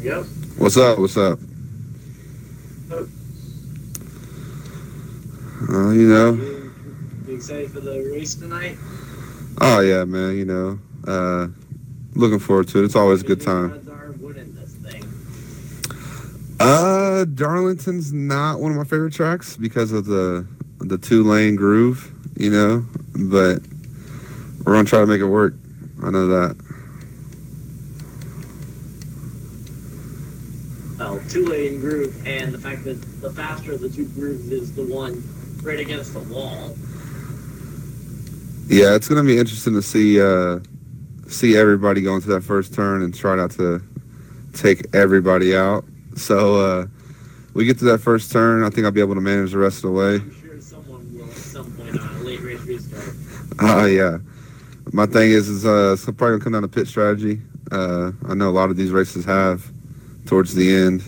Yep. What's up? What's up? Oh, You know. you excited for the race tonight? Oh yeah, man. Looking forward to it. It's always a What do good you think time. the odds are of winning this thing? Darlington's not one of my favorite tracks because of the 2 lane groove. But we're gonna try to make it work. I know that. Well, 2 lane groove, and the fact that the faster of the two grooves is the one right against the wall. Yeah, it's gonna be interesting to see everybody go into that first turn and try not to take everybody out. So we get to that first turn. I think I'll be able to manage the rest of the way. I'm sure someone will at some point on a late race restart. Yeah. My thing is it's probably gonna come down to pit strategy. I know a lot of these races have towards the end.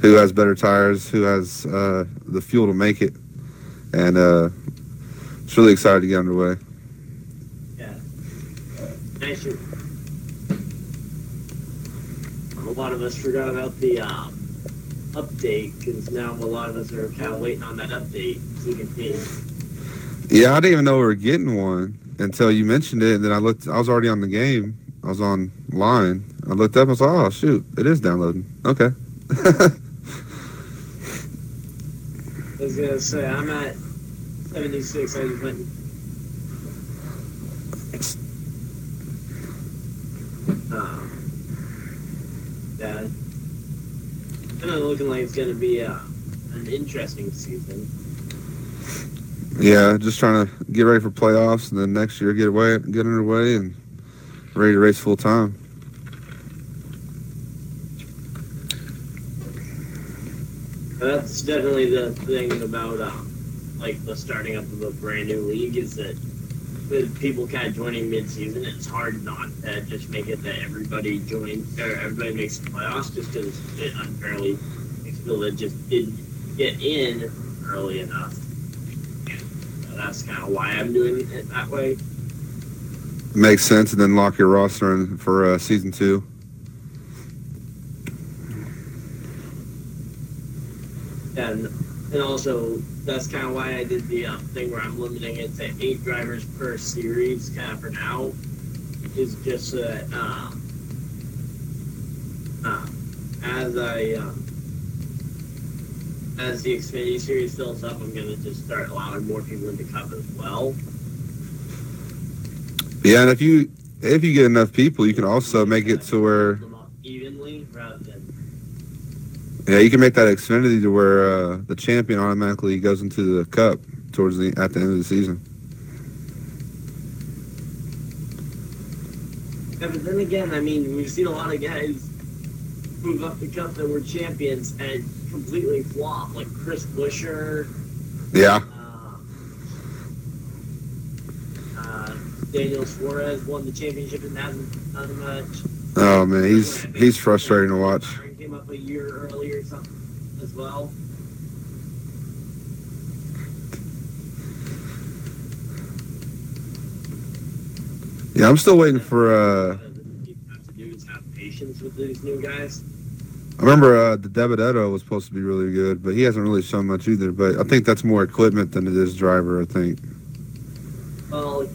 Who has better tires? Who has the fuel to make it? And it's really excited to get underway. Yeah. Nice. A lot of us forgot about the update because now a lot of us are kind of waiting on that update so we can see. Yeah, I didn't even know we were getting one until you mentioned it. And then I looked. I was already on the game. I was online. I looked up and I was like, oh, shoot, it is downloading. Okay. I was going to say, I'm at 76. I just went. Yeah. Kind of looking like it's going to be an interesting season. Yeah, just trying to get ready for playoffs, and then next year get underway, and ready to race full time. That's definitely the thing about like the starting up of a brand new league is that with people kind of joining mid-season, it's hard not to just make it that everybody joins or everybody makes the playoffs just because it unfairly makes people that just didn't get in early enough. So that's kind of why I'm doing it that way. Makes sense, and then lock your roster in for season 2. And also, that's kind of why I did the thing where I'm limiting it to 8 drivers per series, kind of for now, is just that as the Xfinity series fills up, I'm going to just start allowing more people into Cup as well. Yeah, and if you get enough people, you can also make it to where them up evenly rather than. Yeah, you can make that Xfinity to where the champion automatically goes into the Cup at the end of the season. Yeah, but then again, I mean, we've seen a lot of guys move up the Cup that were champions and completely flop, like Chris Buescher. Yeah. Daniel Suarez won the championship and hasn't done much. Oh man, he's frustrating to watch. Came up a year early or something as well. Yeah, I'm still waiting for. What you have to do is have patience with these new guys. I remember the Debadetto was supposed to be really good, but he hasn't really shown much either. But I think that's more equipment than it is driver. I think. Well,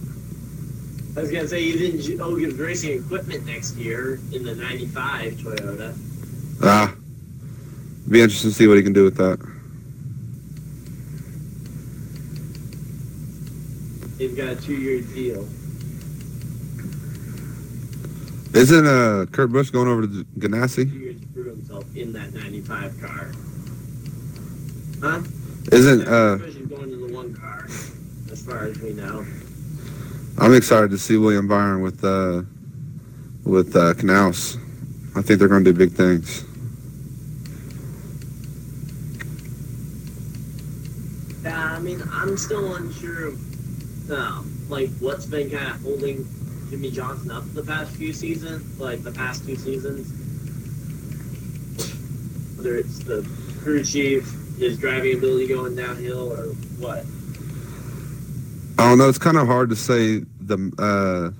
I was gonna say you didn't give racing equipment next year in the '95 Toyota. Be interesting to see what he can do with that. They've got a 2-year deal. Isn't Kurt Busch going over to Ganassi? 2 years to prove himself in that '95 car. Huh? Isn't Busch is going to the 1 car, as far as we know. I'm excited to see William Byron with Knaus. I think they're going to do big things. Yeah, I mean, I'm still unsure of like what's been kind of holding Jimmy Johnson up the past few seasons, like the past 2 seasons. Whether it's the crew chief, his driving ability going downhill, or what. I don't know. It's kind of hard to say the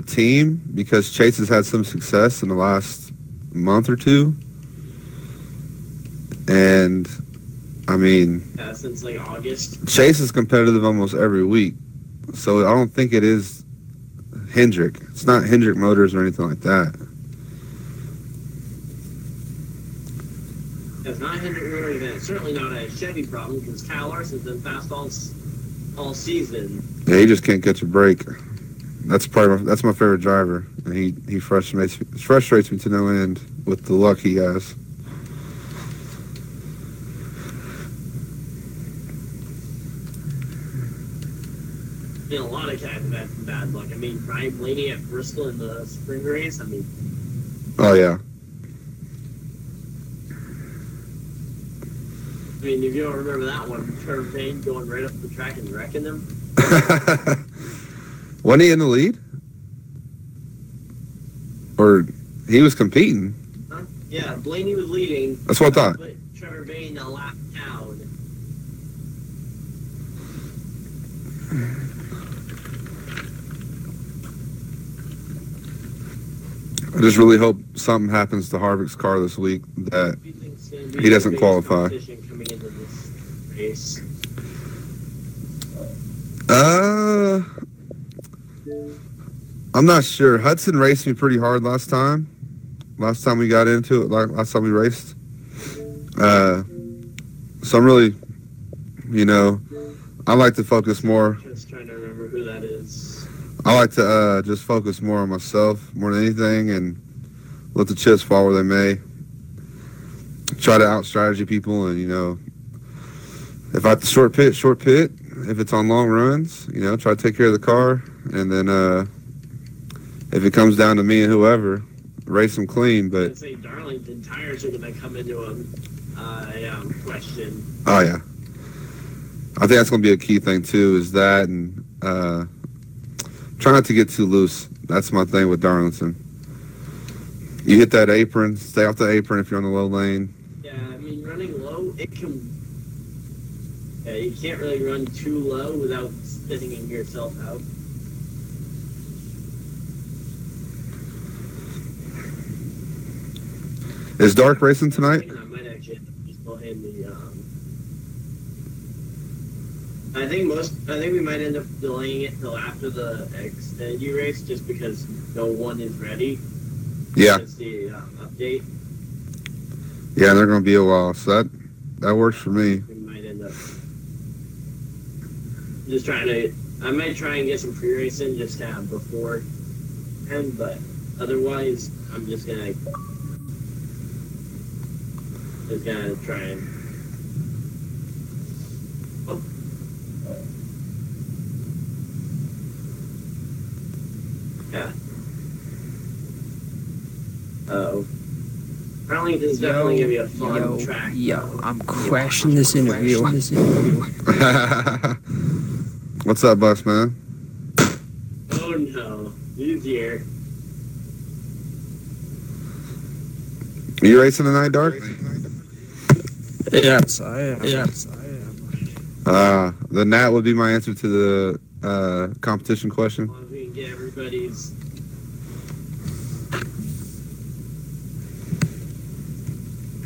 team, because Chase has had some success in the last month or two, and I mean, since like August. Chase is competitive almost every week, so I don't think it is Hendrick. It's not Hendrick Motors or anything like that. It's not Hendrick Motors, and it's certainly not a Chevy problem, because Kyle Larson's been fast all season. Yeah, he just can't catch a break. That's my favorite driver, and he frustrates me to no end with the luck he has. I mean, a lot of guys have had some bad luck. I mean, Brian Blaney at Bristol in the spring race. I mean, oh yeah. I mean, if you don't remember that one, Trevor Payne going right up the track and wrecking them. Wasn't he in the lead? Or he was competing? Huh? Yeah, Blaney was leading. That's what I thought. But Trevor Payne a lap down. I just really hope something happens to Harvick's car this week that he doesn't qualify. Coming into this race. I'm not sure. Hudson raced me pretty hard last time. Last time we got into it, last time we raced. So I'm really, I like to focus more. Just trying to remember who that is. I like to just focus more on myself more than anything, and let the chips fall where they may. Try to out-strategy people, and, if I have to short pit. If it's on long runs, try to take care of the car. And then if it comes down to me and whoever, race them clean. But I'd say Darlington tires are going to come into a question. Oh, yeah. I think that's going to be a key thing, too, is that, and try not to get too loose. That's my thing with Darlington. You hit that apron, stay off the apron if you're on the low lane. Yeah, I mean, running low, it can... Yeah, you can't really run too low without spinning yourself out. Is Dark racing tonight? I might actually have to just go ahead and I think we might end up delaying it till after the Xfinity race, just because no one is ready. Yeah. That's the update. Yeah, they're going to be a while, so that works for me. We might end up just I might try and get some pre-racing just to have before, but otherwise, I'm just gonna try and. Oh. Yeah. Darlington's definitely gonna be a fun track. I'm crashing this interview. What's up, boss man? Oh no, he's here. Are you racing tonight, Dark? Yes, I am. Then that would be my answer to the competition question. As long as we can get everybody's.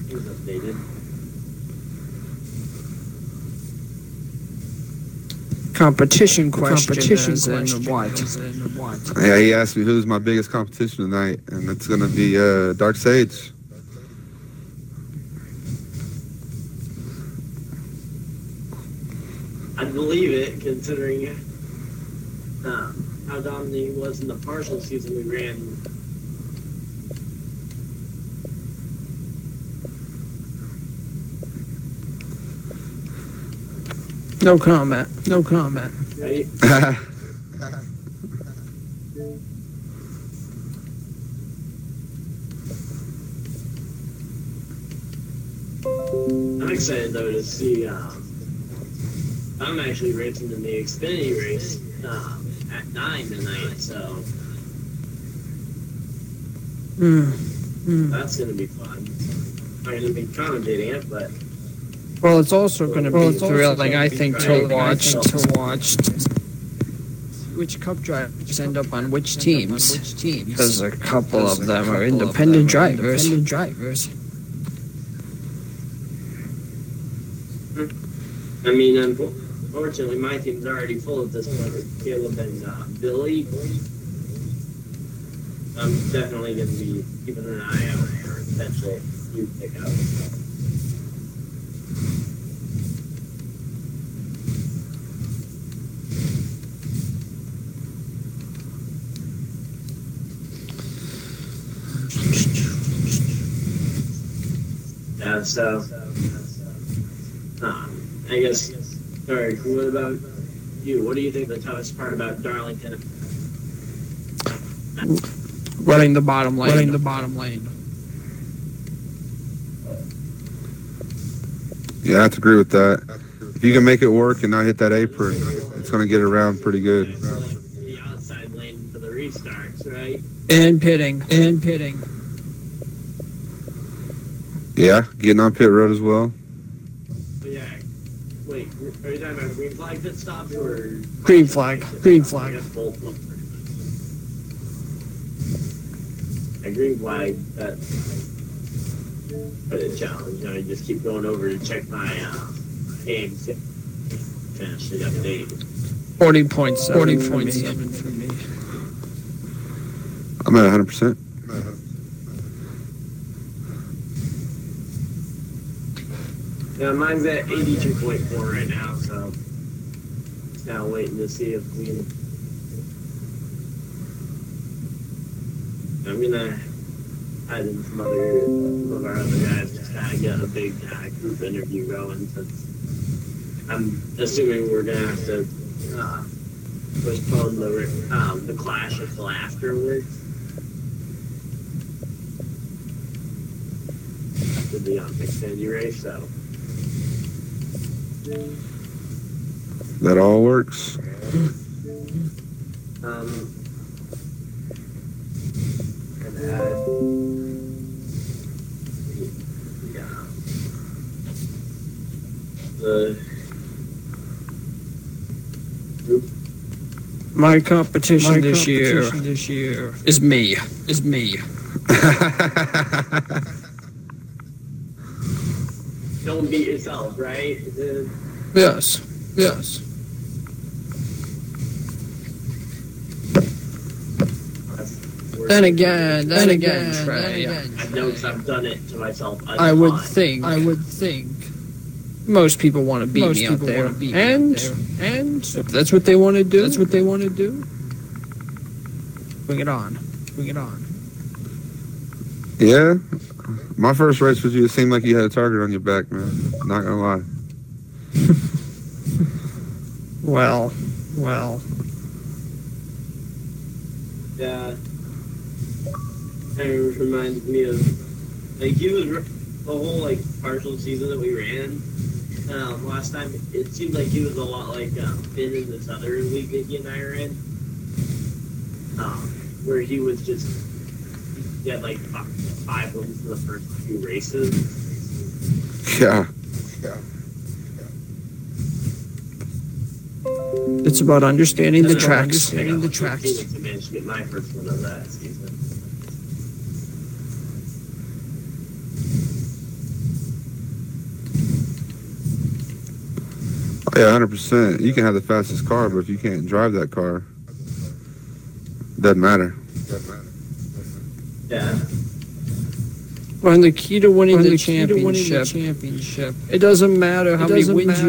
Things updated. Competition question. What? Yeah, he asked me who's my biggest competition tonight, and it's going to be Dark Sage. I believe it, considering how dominant he was in the partial season we ran. No comment. Right? I'm excited though to see. I'm actually racing in the Xfinity race at 9 tonight, so that's going to be fun. I'm going to be commentating it, but well, it's also going to be thrilling, I think, to watch. which cup drivers end up on which teams. Because a couple of them are independent drivers. I mean, unfortunately, my team's already full at this point with Caleb and Billy. I'm definitely going to be keeping an eye out for potential new pickups. Yeah, so I guess, sorry, what about you? What do you think the toughest part about Darlington? Running the bottom lane. Yeah, I have to agree with that. If you can make it work and not hit that apron, it's going to get around pretty good. The outside lane for the restarts, right? And pitting. Yeah, getting on pit road as well. But yeah, wait, are you talking about green flag pit stops or Green flag. I guess both of them. A green flag, that's quite a challenge. I just keep going over to check my games. Finish the update. 40.7 for me. I'm at 100%. Yeah, mine's at 82.4 right now, so now waiting to see if we. I'm gonna add in some of our other guys just kind of get a big group interview going. Since I'm assuming we're gonna have to postpone the clash until afterwards. After the Xfinity race, so. That all works. And add the group. My competition this year is me. Don't beat yourself, right? Yes. Then again, Trey. I've noticed I've done it to myself. I would think most people want to beat me out there, and if that's what they want to do, bring it on. Yeah. My first race with you, it seemed like you had a target on your back, man. Not gonna lie. Well. Yeah. It reminds me of, like, he was the whole, like, partial season that we ran last time. It seemed like he was a lot like Finn in this other league that he and I ran, where he was just, he had like 5 wins in the first few races. Yeah. It's about understanding the tracks. I managed to get my first win of that season. Yeah, 100%. You can have the fastest car, but if you can't drive that car, doesn't matter. Yeah. Well, and the key to winning the championship, it doesn't matter how many wins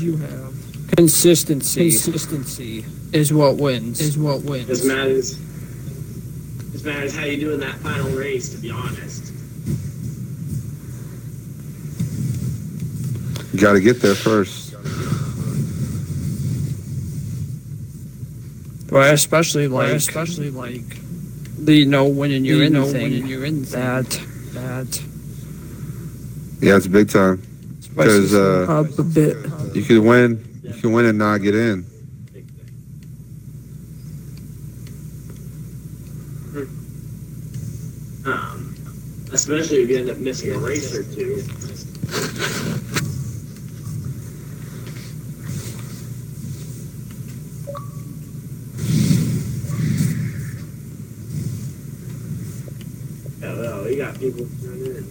you have. Consistency is what wins. It matters how you do in that final race, to be honest. You got to get there first. Well, especially like when you're in that. Yeah, it's big time. Because up a bit. you can win and not get in. Especially if you end up missing a race or two. people doing it.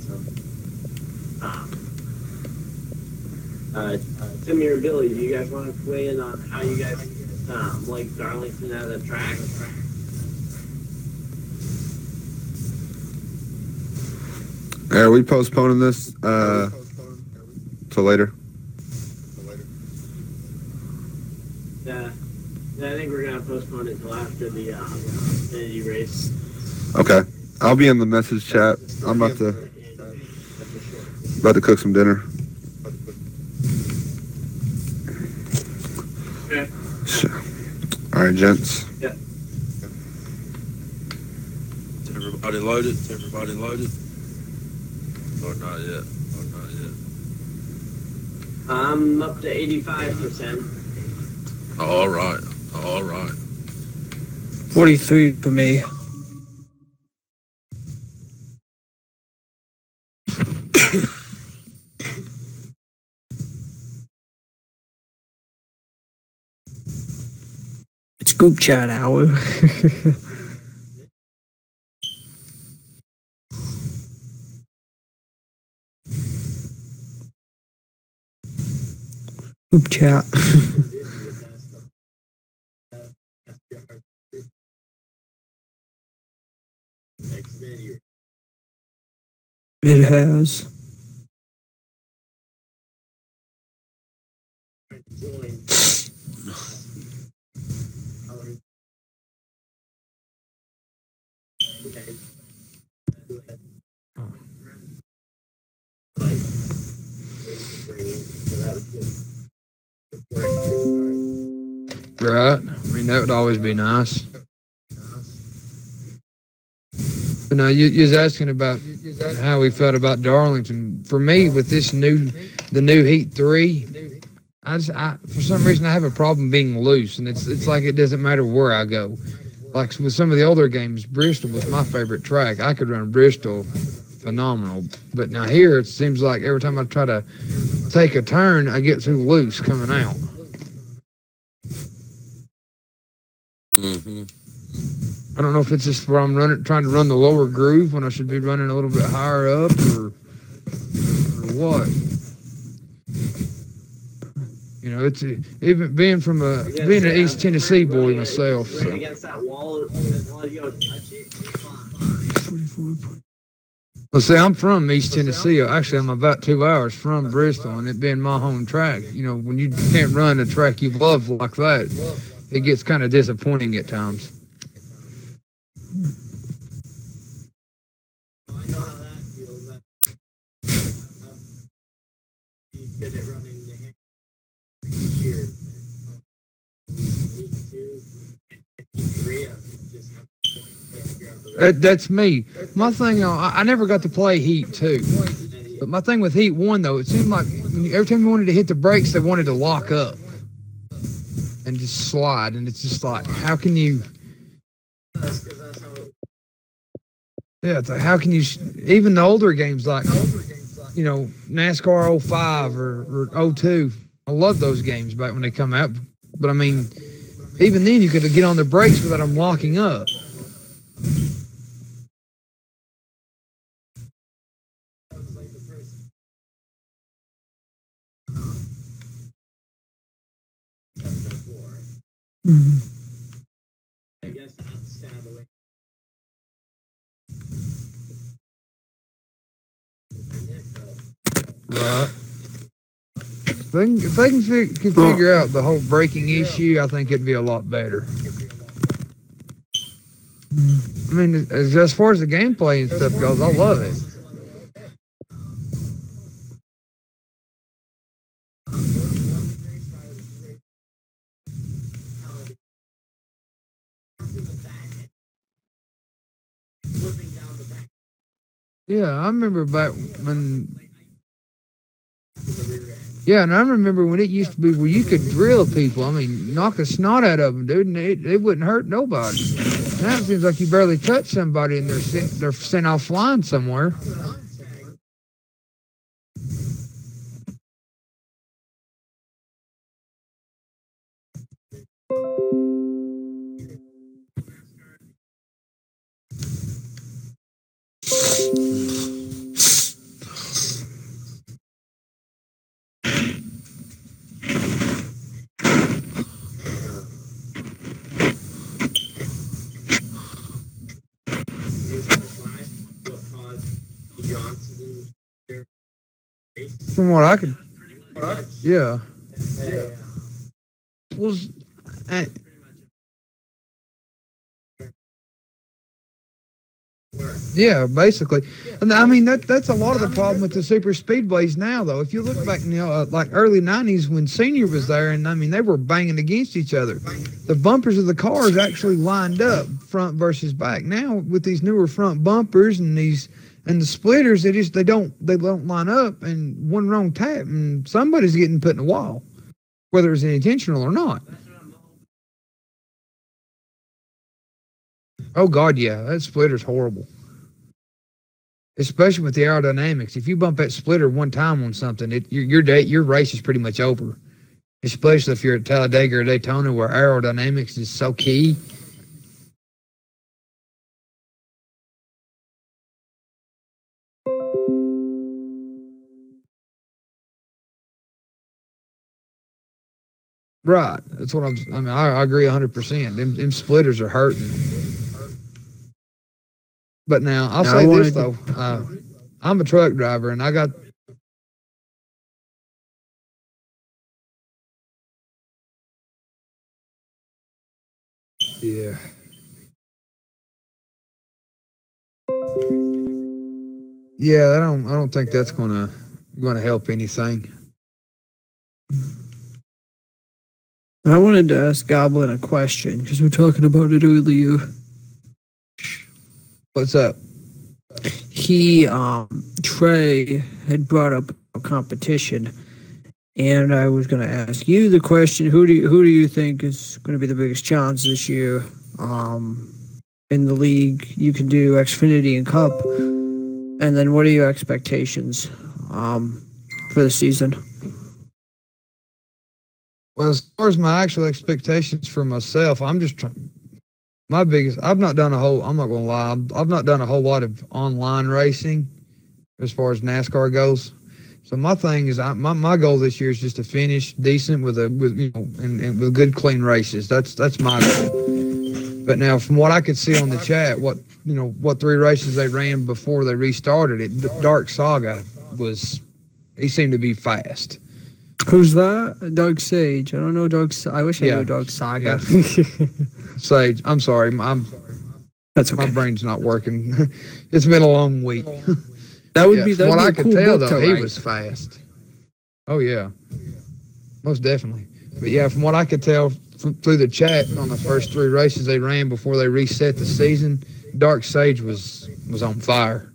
So, Timmy or Billy, do you guys want to weigh in on how you guys like Darlington as a track? Are we postponing this till later? Yeah, I think we're gonna postpone it till after the Xfinity race. Okay, I'll be in the message chat. I'm about to cook some dinner. Okay. All right, gents. Yeah. Everybody loaded? Everybody loaded? Or not yet? I'm up to 85%. All right. 43 for me. It's group chat hour. Group chat. It has. Right. I mean, that would always be nice. But now, you was asking about how we felt about Darlington. For me, with the new Heat 3, for some reason, I have a problem being loose, and it's like it doesn't matter where I go. Like with some of the older games, Bristol was my favorite track. I could run Bristol phenomenal. But now here, it seems like every time I try to take a turn, I get too loose coming out. Mm-hmm. I don't know if it's just where I'm trying to run the lower groove when I should be running a little bit higher up, or what. You know, it's even being an East Tennessee boy myself. So. Against that wall, you go touch it. Well, see, I'm from East Tennessee. Actually, I'm about 2 hours from Bristol, and it being my home track. You know, when you can't run a track you love like that, it gets kind of disappointing at times. I know how that feels. You did it running the hand. Year. That's me. My thing, I never got to play Heat 2. But my thing with Heat 1, though, it seemed like every time you wanted to hit the brakes, they wanted to lock up and just slide. And it's just like, how can you... Yeah, it's like, how can you... Even the older games, like, you know, NASCAR 05 or 02, I love those games back when they come out. But, I mean, even then, you could get on the brakes without them locking up. Mm-hmm. I guess that's kind of the way. Right. If they can figure out the whole braking issue, I think it'd be a lot better. I mean, as far as the gameplay and stuff goes, I love it. Yeah, I remember back when... Yeah, and I remember when it used to be where you could drill people. I mean, knock the snot out of them, dude, and it wouldn't hurt nobody. Now it seems like you barely touch somebody and they're sent off flying somewhere. From what I could, yeah. Was yeah, basically. And I mean that's a lot of the problem with the super speedways now, though. If you look back, like early '90s when Senior was there, and I mean they were banging against each other. The bumpers of the cars actually lined up, front versus back. Now with these newer front bumpers and the splitters, they don't line up, and one wrong tap and somebody's getting put in a wall, whether it's intentional or not. Oh God, yeah, that splitter's horrible. Especially with the aerodynamics. If you bump that splitter one time on something, your race is pretty much over. Especially if you're at Talladega or Daytona, where aerodynamics is so key. Right. That's what I agree 100%. Them splitters are hurting. But now, I'll say this, though. I'm a truck driver, and I got... Yeah. Yeah, I don't think that's gonna help anything. I wanted to ask Goblin a question because we were talking about it earlier. What's up? Trey had brought up a competition, and I was going to ask you the question: who do you think is going to be the biggest challenge this year? In the league, you can do Xfinity and Cup, and then what are your expectations for the season? Well, as far as my actual expectations for myself, I'm just trying. I've not done a whole. I'm not gonna lie. I've not done a whole lot of online racing as far as NASCAR goes. So my thing is, my goal this year is just to finish decent with with good clean races. That's my goal. But now, from what I could see on the chat, what 3 races they ran before they restarted it, Dark Saga he seemed to be fast. Who's that? Doug Sage. I don't know Doug. I wish I knew Doug Saga. Yeah. Sage. I'm sorry. That's okay. My brain's not working. It's been a long week. That would be from what I could tell, though, he write. was fast. Oh yeah, most definitely. But yeah, from what I could tell through the chat on the first 3 races they ran before they reset the season, Dark Sage was on fire.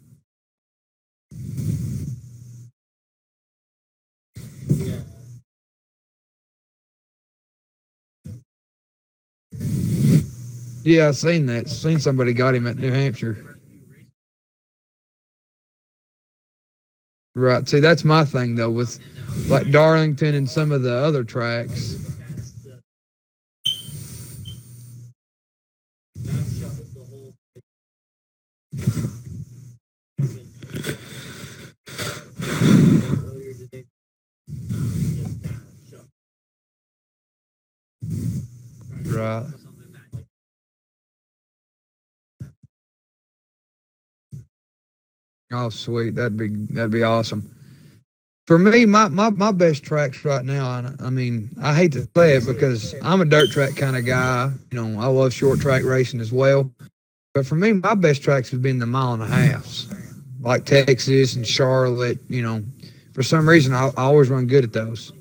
Yeah, I seen that. Seen somebody got him at New Hampshire. Right. See, that's my thing, though, with like Darlington and some of the other tracks. Right. Oh, sweet. That'd be awesome. For me, my best tracks right now, and I mean, I hate to say it because I'm a dirt track kind of guy. I love short track racing as well. But for me, my best tracks have been the 1.5 miles, like Texas and Charlotte. For some reason, I always run good at those.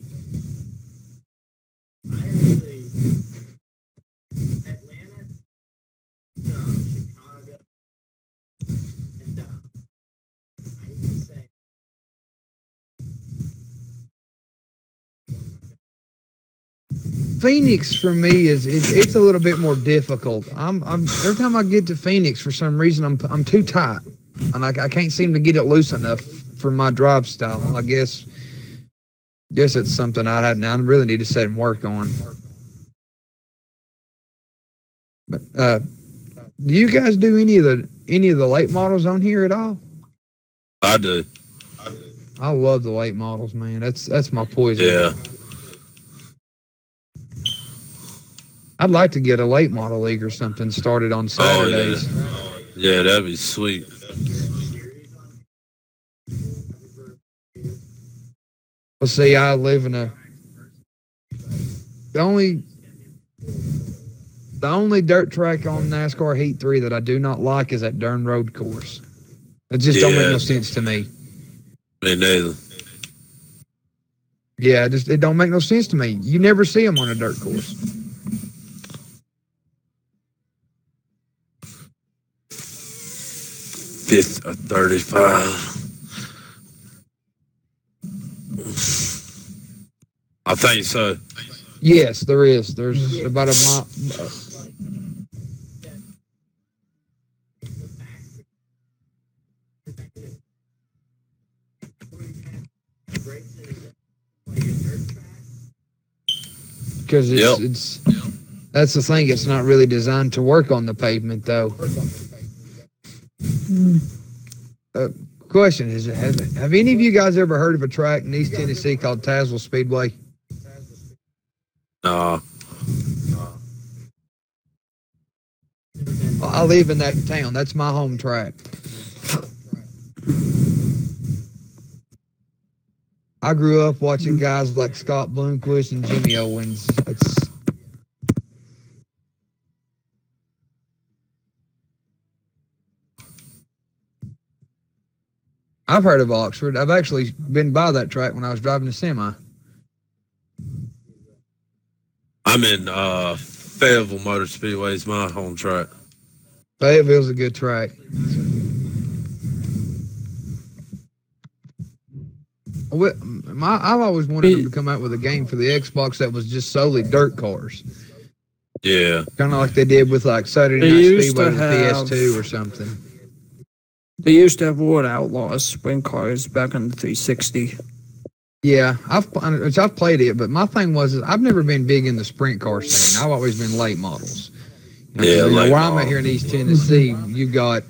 Phoenix for me it's a little bit more difficult. I'm every time I get to Phoenix, for some reason I'm too tight, and I can't seem to get it loose enough for my drive style. I guess it's something I really need to sit and work on. But do you guys do any of the late models on here at all? I do. I love the late models, man. That's my poison. Yeah. I'd like to get a late model league or something started on Saturdays. Oh, yeah, that'd be sweet. Well, see, I live in the only dirt track on NASCAR Heat 3 that I do not like is that Dern Road course. It just don't make no sense to me. Me neither. Yeah, it don't make no sense to me. You never see them on a dirt course. Fifth or 35. I think so. Yes, there is. There's about a mile. Because it's that's the thing. It's not really designed to work on the pavement, though. Question is: have any of you guys ever heard of a track in East Tennessee called Tazewell Speedway? No. I live in that town. That's my home track. I grew up watching guys like Scott Bloomquist and Jimmy Owens. I've heard of Oxford. I've actually been by that track when I was driving a semi. I'm in Fayetteville Motor Speedway. Is my home track. Fayetteville's a good track. I've always wanted them to come out with a game for the Xbox that was just solely dirt cars. Yeah. Kind of like they did with like Saturday Night Speedway with PS2 or something. They used to have Wood Outlaws sprint cars back on the 360. Yeah, I've played it, but my thing was I've never been big in the sprint car scene. I've always been late models. Yeah, where I'm at here in East Tennessee, you got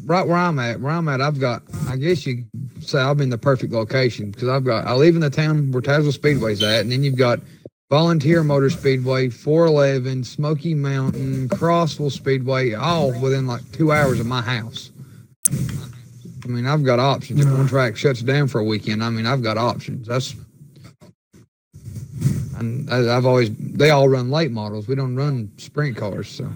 right where I'm at. I've got, I guess you say I'm in the perfect location because I live in the town where Tazewell Speedway's at, and then you've got Volunteer Motor Speedway, 411, Smoky Mountain, Crossville Speedway, all within like 2 hours of my house. I mean, I've got options. If one track shuts down for a weekend, I mean, I've got options. And they all run late models. We don't run sprint cars, so.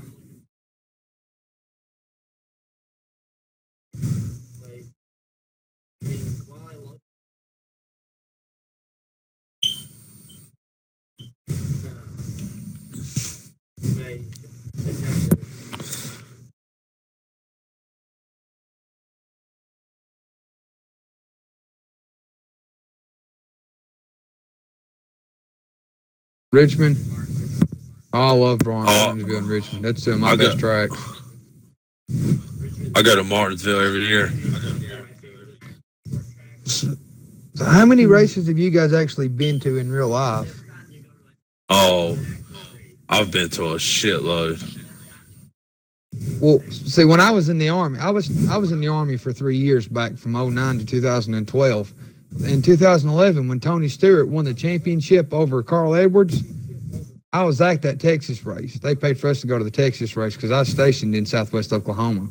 Richmond. Oh, I love Martinsville and Richmond. That's my best track. I go to Martinsville every year. So how many races have you guys actually been to in real life? Oh, I've been to a shitload. Well, see, when I was in the Army, I was in the Army for 3 years back from 2009 to 2012. In 2011, when Tony Stewart won the championship over Carl Edwards, I was at that Texas race. They paid for us to go to the Texas race because I was stationed in Southwest Oklahoma.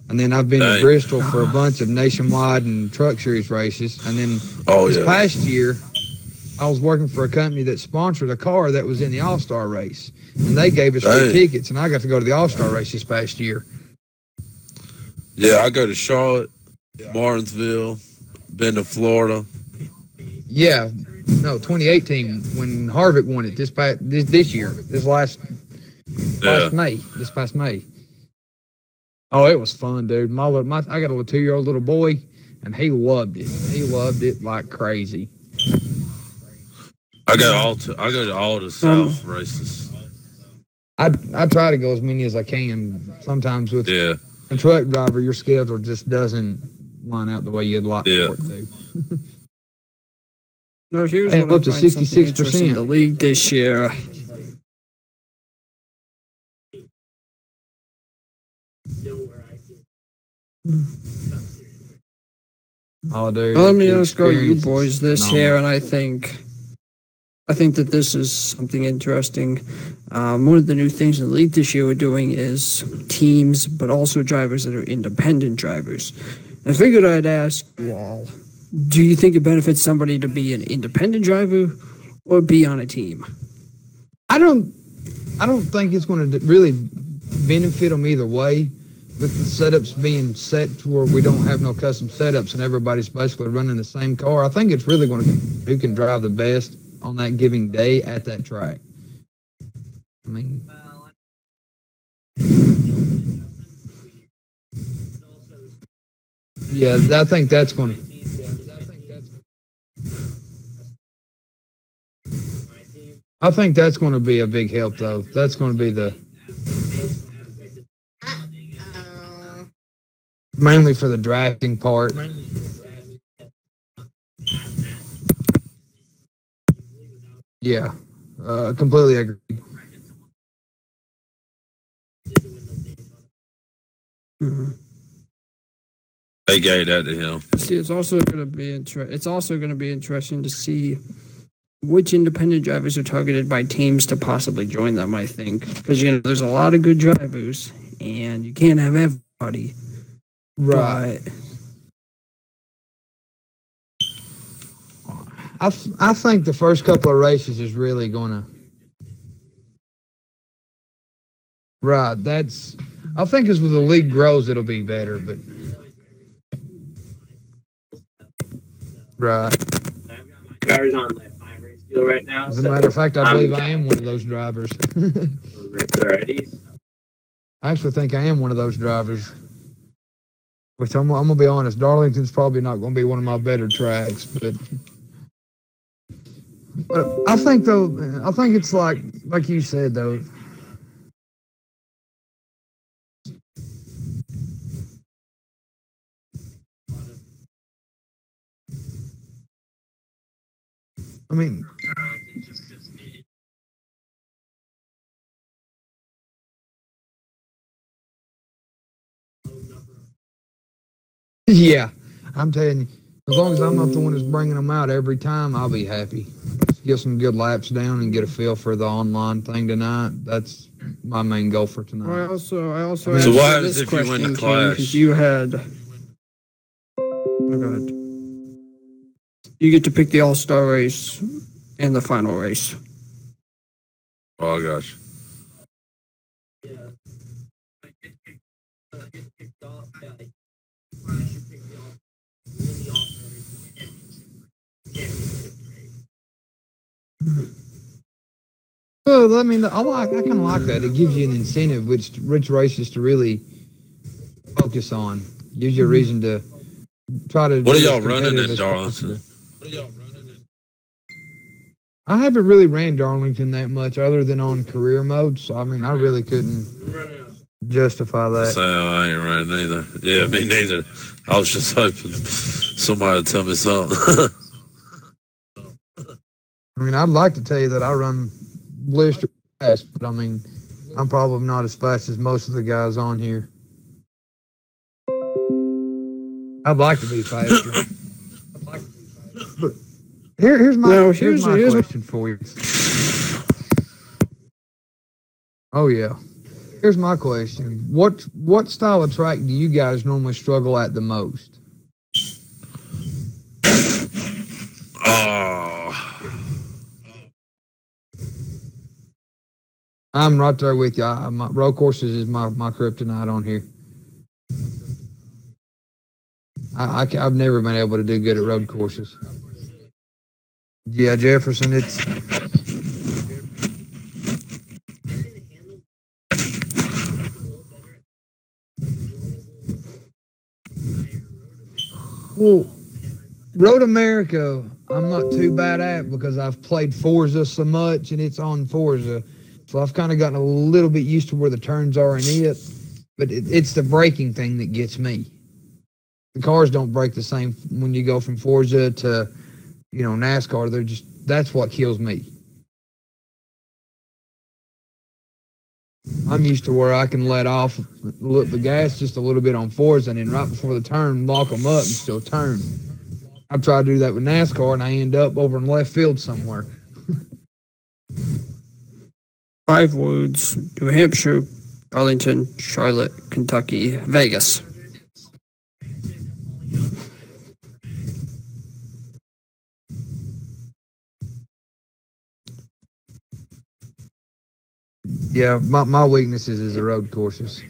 And then I've been to Bristol for a bunch of nationwide and truck series races. And then this past year, I was working for a company that sponsored a car that was in the All-Star race. And they gave us free tickets, and I got to go to the All-Star race this past year. Yeah, I go to Charlotte, Martinsville, been to Florida. Yeah, no, 2018 when Harvick won it this year, this past May. Oh, it was fun, dude. I got a little 2-year-old little boy, and he loved it. He loved it like crazy. I go to all the South races. I try to go as many as I can. Sometimes with a truck driver, your schedule just doesn't line out the way you'd like for it to. No, here's what up to 66%. The league this year. Oh, dude. Let me ask all you boys this here, and I think that this is something interesting. One of the new things in the league this year we're doing is teams, but also drivers that are independent drivers. And I figured I'd ask you all, Do you think it benefits somebody to be an independent driver or be on a team? I don't think it's going to really benefit them either way. With the setups being set to where we don't have no custom setups and everybody's basically running the same car, I think it's really going to be who can drive the best on that giving day at that track. I mean, yeah, I think that's going to. I think that's going to be a big help, though. That's going to be mainly for the drafting part. Yeah, completely agree. Mm-hmm. They gave that to him. See, it's also going to be interesting to see which independent drivers are targeted by teams to possibly join them. I think because there's a lot of good drivers, and you can't have everybody. Right. I think the first couple of races is really going to. Right. I think as the league grows, it'll be better, but. Right. Cars on like 5 race deal right now. As a matter of fact, I believe I am one of those drivers. I actually think I am one of those drivers. Which I'm going to be honest, Darlington's probably not going to be one of my better tracks, but I think it's like you said though. I mean, yeah, I'm telling you, as long as I'm not the one that's bringing them out every time, I'll be happy. Get some good laps down and get a feel for the online thing tonight. That's my main goal for tonight. I also. So what happens if you win the clash? You had. Oh, go ahead. You get to pick the all-star race and the final race. Oh gosh. Well, I mean, I kind of like that. It gives you an incentive, which races to really focus on. Gives you a reason to try to. What are y'all running at Darlington? I haven't really ran Darlington that much, other than on career mode. So I mean, I really couldn't justify that. So I ain't running neither. Yeah, me neither. I was just hoping somebody would tell me something. I mean, I'd like to tell you that I run blister fast, but I mean, I'm probably not as fast as most of the guys on here. I'd like to be faster. But here's my question for you. Oh yeah. Here's my question. What style of track do you guys normally struggle at the most? I'm right there with you. My road courses is my kryptonite on here. I've never been able to do good at road courses. Yeah, Jefferson, it's... Well, Road America, I'm not too bad at because I've played Forza so much and it's on Forza. So I've kind of gotten a little bit used to where the turns are in it. But it's the braking thing that gets me. The cars don't brake the same when you go from Forza to, NASCAR. That's what kills me. I'm used to where I can let off the gas just a little bit on Forza and then right before the turn, lock them up and still turn. I've tried to do that with NASCAR and I end up over in left field somewhere. 5 Woods, New Hampshire, Darlington, Charlotte, Kentucky, Vegas. Yeah, my weaknesses is the road courses.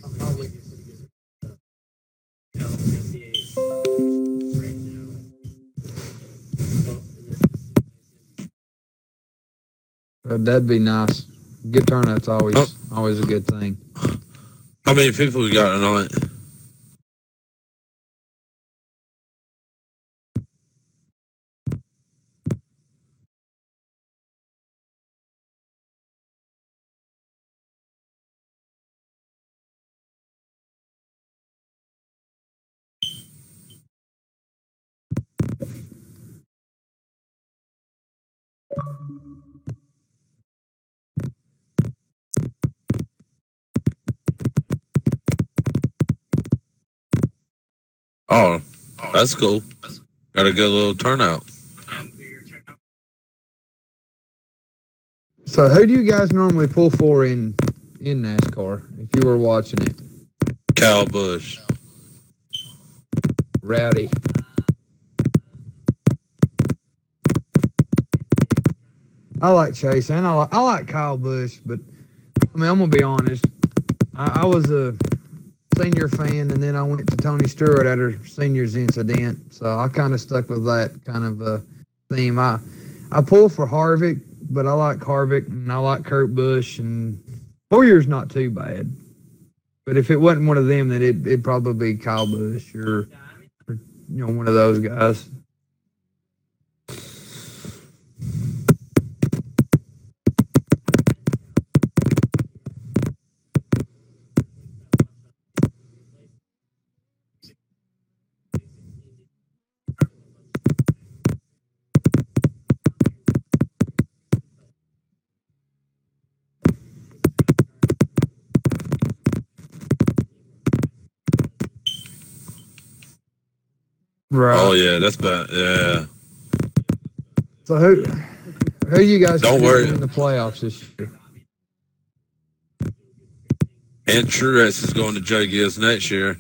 That'd be nice. Good turnout's always a good thing. How many people we got tonight? Oh, that's cool. Got a good little turnout. So, who do you guys normally pull for in NASCAR if you were watching it? Kyle Busch. Rowdy. I like Chase and I like Kyle Busch, but I mean I'm gonna be honest. I was a senior fan, and then I went to Tony Stewart at her seniors incident, so I kind of stuck with that kind of theme. I pull for Harvick, but I like Harvick and I like Kurt Busch, and 4 years not too bad. But if it wasn't one of them, then it'd probably be Kyle Busch or one of those guys. Right. Oh yeah, that's bad. Yeah. So who you guys Don't worry in the playoffs this year? And Truex is going to Joe Gibbs next year.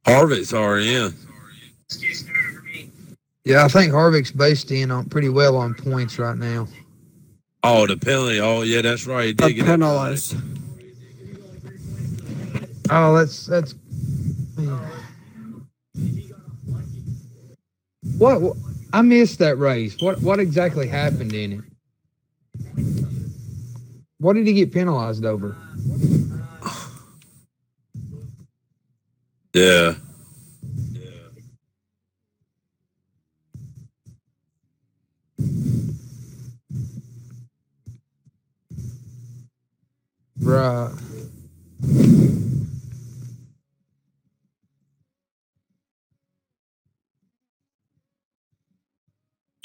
Harvick's already in. Yeah, I think Harvick's based in on pretty well on points right now. Oh, the penalty. Oh, yeah, that's right. He did get penalized. Oh, that's what I missed that race. What exactly happened in it? What did he get penalized over? Yeah. Right.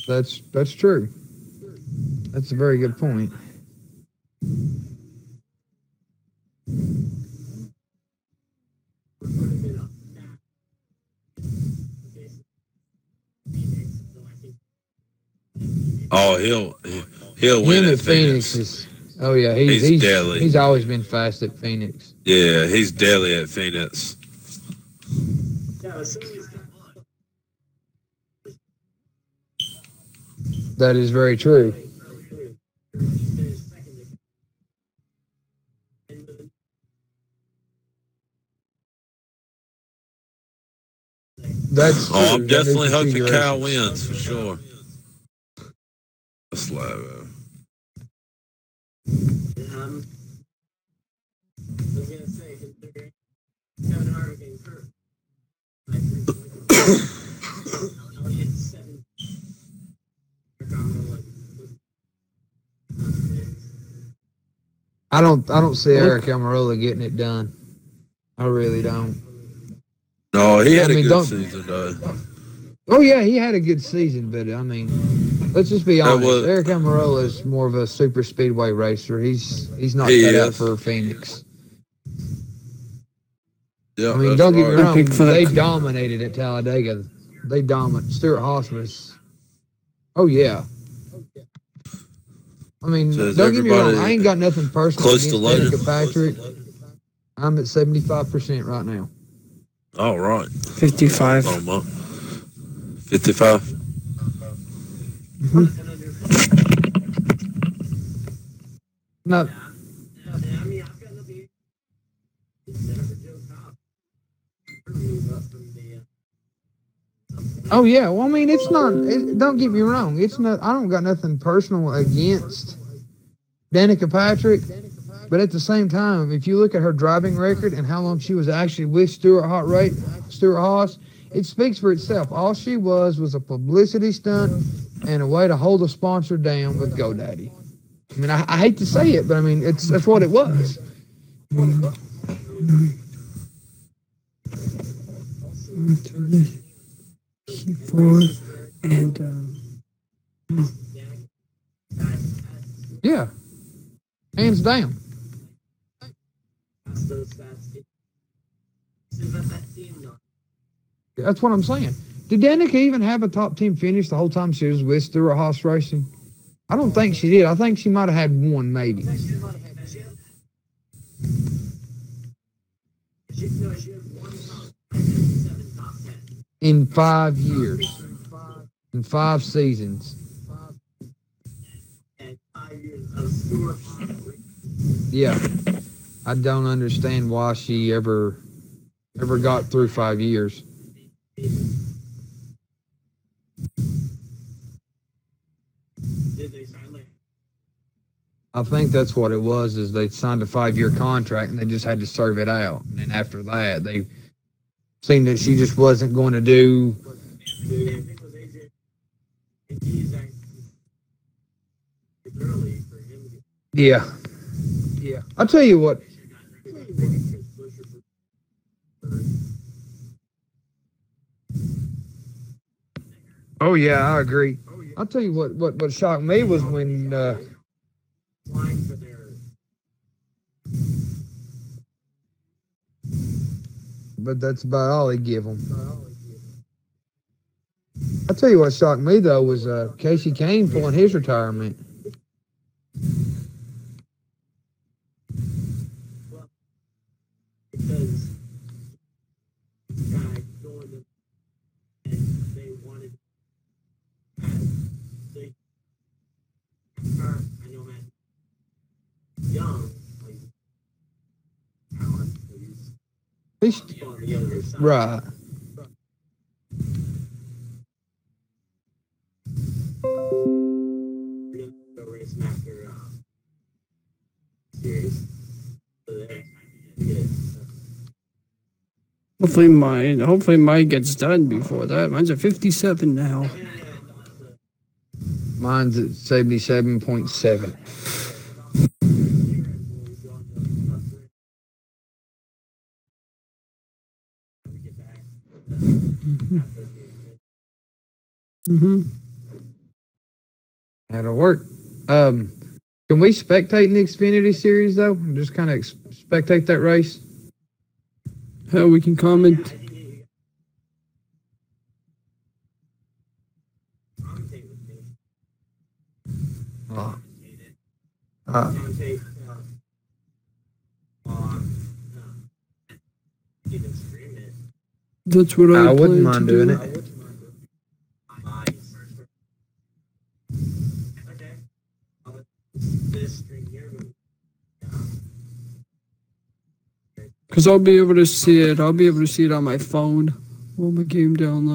That's true. That's a very good point. Oh, he'll win at Phoenix. Oh yeah, he's deadly. He's always been fast at Phoenix. Yeah, he's deadly at Phoenix. That is very true. That's Oh, I'm true. definitely That is hoping Kyle configuration. wins for sure. That's low. I was gonna say, considering Kevin Harvick and Kurt, I don't see Eric Almirola getting it done. I really don't. No, he had I mean, a good don't- season though. Oh yeah, he had a good season, but I mean, let's just be honest. Eric Almirola is more of a super speedway racer. He's not He cut out is. for Phoenix. Yeah, I mean, that's don't get me right. wrong. picked for the- They dominated at Talladega. They dominated. Stuart Haas was. Oh yeah. I mean, So is don't get me wrong. everybody I ain't got nothing personal close to against loaded? Danica Patrick. I'm at 75% right now. All right. 55. 55. No, I mean, I've got nothing. Jennifer Jo Cobb. oh yeah. Well, I mean, it's not. Don't get me wrong. It's not. I don't got nothing personal against Danica Patrick, but at the same time, if you look at her driving record and how long she was actually with Stuart Haas, it speaks for itself. All she was a publicity stunt and a way to hold a sponsor down with GoDaddy. I mean, I hate to say it, but I mean, that's what it was. Four and Yeah, hands down. That's what I'm saying. Did Danica even have a top 10 finish the whole time she was with Stuart Haas Racing? I don't think she did. I think she might have had one, maybe. In 5 years. In 5 seasons. Yeah. I don't understand why she ever got through 5 years. I think that's what it was, is they signed a 5-year contract and they just had to serve it out. And then after that, they seen that she just wasn't going to do. Yeah. Yeah. I'll tell you what. Oh, yeah, I agree. I'll tell you what shocked me was when. But that's about all they give them. I'll tell you what shocked me, though, was Casey Kane pulling his retirement. Because young, on the other side. Right. Race master series. Hopefully mine gets done before that. Mine's at 57 now. Mine's at 77.7. Mm-hmm. That'll work. Can we spectate in the Xfinity series, though? Just kind of spectate that race? Hell, we can comment. That's what I wouldn't plan mind to doing do. it. Because I'll be able to see it. I'll be able to see it on my phone while my game downloads.